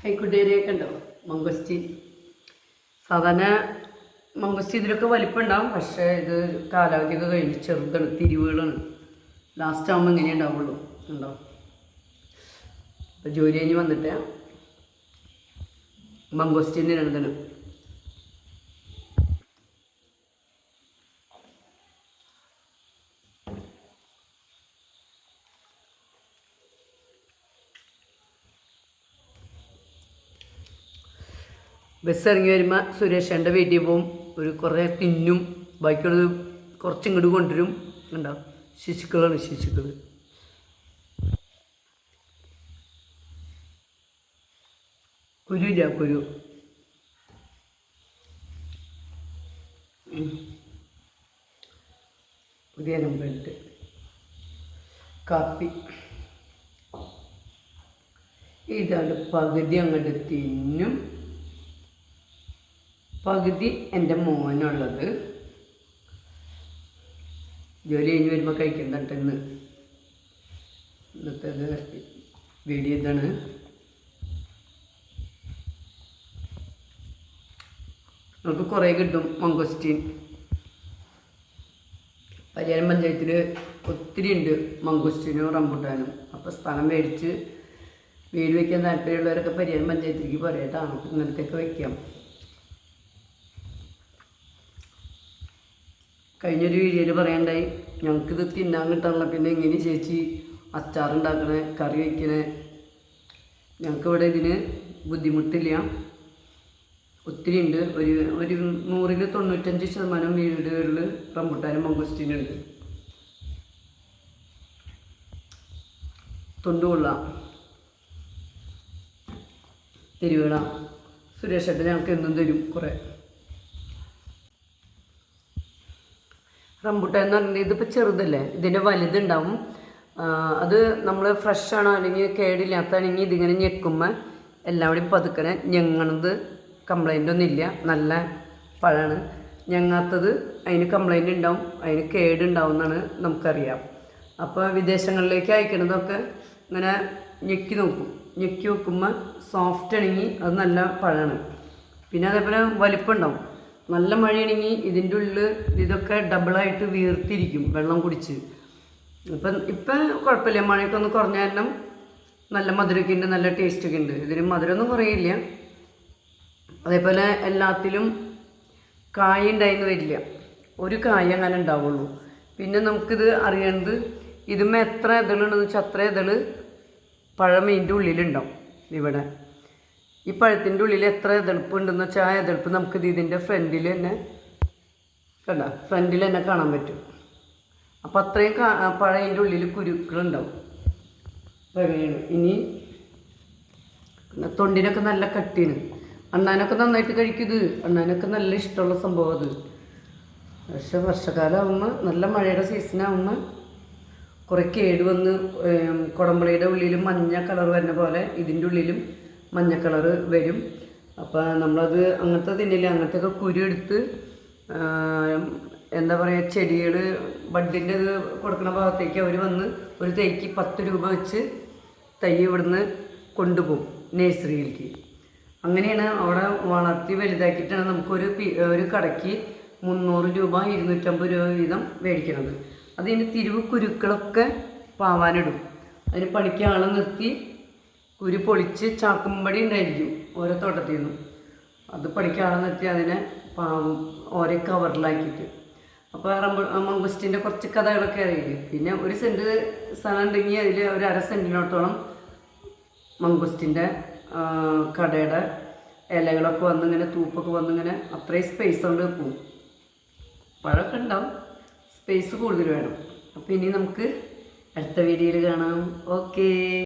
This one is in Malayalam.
ഹൈക്കുട്ടേരിയൊക്കെ ഉണ്ടോ മംഗോസ്റ്റീൻ. സാധാരണ മംഗോസ്റ്റീൻ ഇതിലൊക്കെ വലിപ്പം ഉണ്ടാവും, പക്ഷേ ഇത് കാലാവധിയൊക്കെ കഴിഞ്ഞ് ചെറുതാണ്, തിരിവുകളാണ്. ലാസ്റ്റ് ആകുമ്പോൾ ഇങ്ങനെ ഉണ്ടാവുള്ളൂ. ഉണ്ടോ? അപ്പോൾ ജോലി കഴിഞ്ഞ് വന്നിട്ട് മംഗോസ്റ്റീൻ രണ്ടതിന് ബസ് ഇറങ്ങി വരുമ്പോൾ സുരേഷേൻ്റെ വീട്ടിൽ പോവും. ഒരു കുറേ തിന്നും, ബാക്കിയുള്ളത് കുറച്ച് ഇങ്ങോട്ട് കൊണ്ടുവരും. ഉണ്ടാവും ശിശുക്കളാണ്, ശിശുക്കൾ. കുരുവില്ല, കുരു. പുതിയ നമ്പറിട്ട് കാപ്പി. ഇതാണ് പകുതി അങ്ങോട്ട് തിന്നും, പകുതി എൻ്റെ മോനുള്ളത്. ജോലി കഴിഞ്ഞ് വരുമ്പോൾ കഴിക്കുന്നുണ്ടെന്ന്. ഇന്നത്തേത് വീഡിയോ ഇതാണ്. നമുക്ക് കുറേ കിട്ടും മംഗോസ്റ്റീൻ. പരിയാരം പഞ്ചായത്തിൽ ഒത്തിരി ഉണ്ട് മംഗോസ്റ്റീനും റംബുട്ടാനും. അപ്പോൾ സ്ഥലം മേടിച്ച് വീട് വയ്ക്കാൻ താല്പര്യമുള്ളവരൊക്കെ പരിയാരം പഞ്ചായത്തിലേക്ക് പറയട്ടാണ്, ഇങ്ങനത്തെയൊക്കെ വയ്ക്കാം. കഴിഞ്ഞൊരു വീഡിയോയിൽ പറയണ്ടായി, ഞങ്ങൾക്കിത് തിന്നാൻ കിട്ടാനുള്ള, പിന്നെ എങ്ങനെ ചേച്ചി അച്ചാറുണ്ടാക്കണേ, കറി വയ്ക്കണേ. ഞങ്ങൾക്കിവിടെ ഇതിന് ബുദ്ധിമുട്ടില്ല, ഒത്തിരി ഉണ്ട്. ഒരു 100-95% വീടുകളിൽ റംബുട്ടാനും മംഗോസ്റ്റീനും ഉണ്ട്. തൊണ്ടുകൊള്ളാം, തിരുവേള. സുരേഷ് ഏട്ടൻ ഞങ്ങൾക്ക് എന്നും തരും കുറേ. റംബുട്ടാൻ എന്ന് പറഞ്ഞാൽ ഇതിപ്പോൾ ചെറുതല്ലേ, ഇതിൻ്റെ വലുതുണ്ടാവും. അത് നമ്മൾ ഫ്രഷാണോ അല്ലെങ്കിൽ കേടില്ലാത്തതാണെങ്കിൽ ഇതിങ്ങനെ ഞെക്കുമ്പോൾ എല്ലാവരുടെയും പതുക്കനെ ഞെങ്ങണത് കംപ്ലൈൻ്റ് ഒന്നുമില്ല, നല്ല പഴമാണ്. ഞങ്ങാത്തത് അതിന് കംപ്ലൈൻ്റ് ഉണ്ടാവും, അതിന് കേടുണ്ടാവും എന്നാണ് നമുക്കറിയാം. അപ്പോൾ വിദേശങ്ങളിലേക്ക് അയക്കണതൊക്കെ ഇങ്ങനെ ഞെക്കി നോക്കും. ഞെക്കി നോക്കുമ്പോൾ സോഫ്റ്റ് ആണെങ്കിൽ അത് നല്ല പഴമാണ്. പിന്നെ അതേപോലെ വലിപ്പം ഉണ്ടാവും. നല്ല മഴയാണെങ്കിൽ ഇതിൻ്റെ ഉള്ളിൽ ഇതൊക്കെ ഡബിളായിട്ട് വീർത്തിരിക്കും വെള്ളം കുടിച്ച്. ഇപ്പം കുഴപ്പമില്ല, മഴയൊക്കെ ഒന്ന് കുറഞ്ഞ കാരണം നല്ല മധുരമൊക്കെ ഉണ്ട്, നല്ല ടേസ്റ്റൊക്കെ ഉണ്ട്. ഇതിന് മധുരമൊന്നും കുറയില്ല. അതേപോലെ എല്ലാത്തിലും കായ ഉണ്ടായിന്ന് വരില്ല, ഒരു കായ അങ്ങനെ ഉണ്ടാവുള്ളൂ. പിന്നെ നമുക്കിത് അറിയേണ്ടത് ഇതുമ്മേ എത്ര ഇതളുണ്ടെന്ന് വെച്ചാൽ അത്ര ഇതള് പഴം ഇതിൻ്റെ ഉള്ളിലുണ്ടാവും. ഇവിടെ ഈ പഴത്തിൻ്റെ ഉള്ളിൽ എത്ര എതിർപ്പ് ഉണ്ടെന്ന് വെച്ചാൽ ആ എതിർപ്പ് നമുക്കിത് ഇതിൻ്റെ ഫ്രണ്ടിൽ തന്നെ കണ്ട, ഫ്രണ്ടിൽ തന്നെ കാണാൻ പറ്റും. അപ്പോൾ അത്രയും പഴം അതിൻ്റെ ഉള്ളിൽ കുരുക്കളുണ്ടാവും. അപ്പോൾ അങ്ങനെയാണ്. ഇനി തൊണ്ടിനൊക്കെ നല്ല കട്ടിയാണ്. അണ്ണാനൊക്കെ നന്നായിട്ട് കഴിക്കുന്നത്, അണ്ണാനൊക്കെ നല്ല ഇഷ്ടമുള്ള സംഭവം അത്. പക്ഷെ വർഷക്കാലം ആകുമ്പോൾ, നല്ല മഴയുടെ സീസണാകുമ്പോൾ കുറേ കേട് വന്ന് കുടമ്പളിയുടെ ഉള്ളിൽ മഞ്ഞ കളർ വരുന്ന പോലെ ഇതിൻ്റെ ഉള്ളിലും മഞ്ഞ കളറ് വരും. അപ്പോൾ നമ്മളത് അങ്ങനത്തെ തിന്നില്ല. അങ്ങനത്തെയൊക്കെ കുരു എടുത്ത് എന്താ പറയുക, ചെടികൾ ബഡിൻ്റെ ഇത് കൊടുക്കുന്ന ഭാഗത്തേക്ക് അവർ വന്ന് ഒരു തൈക്ക് 10 രൂപ വെച്ച് തൈ ഇവിടുന്ന് കൊണ്ടുപോകും നഴ്സറിയിലേക്ക്. അങ്ങനെയാണ് അവിടെ വളർത്തി വലുതാക്കിയിട്ടാണ് ഒരു കടയ്ക്ക് 300 രൂപ 250 രൂപ വീതം മേടിക്കണത്. അതിന് തിരിവ് കുരുക്കളൊക്കെ പാവാനിടും. അതിന് പണിക്ക് ആളെ നിർത്തി കുരു പൊളിച്ച് ചാക്കുമ്പടി ഉണ്ടായിരിക്കും ഓരോ തോട്ടത്തിൽ നിന്നും. അത് പണിക്ക് ആളെ നിർത്തി അതിനെ പാവും ഓരോ കവറിലാക്കിയിട്ട്. അപ്പോൾ മംഗോസ്റ്റീൻ്റെ കുറച്ച് കഥകളൊക്കെ അറിയില്ലേ. പിന്നെ 1 സെൻറ്റ് സ്ഥലം ഉണ്ടെങ്കിൽ അതിൽ ഒരു 1/2 സെൻറ്റിനോട്ടോളം മംഗോസ്റ്റീൻ്റെ കടയുടെ ഇലകളൊക്കെ വന്നിങ്ങനെ തൂപ്പൊക്കെ വന്നിങ്ങനെ അത്രയും സ്പേസ് കൊണ്ട് പോവും. പഴമൊക്കെ ഉണ്ടാവും, സ്പേസ് കൂടുതൽ വേണം. അപ്പോൾ ഇനി നമുക്ക് അടുത്ത വീഡിയോയിൽ കാണാം. ഓക്കേ.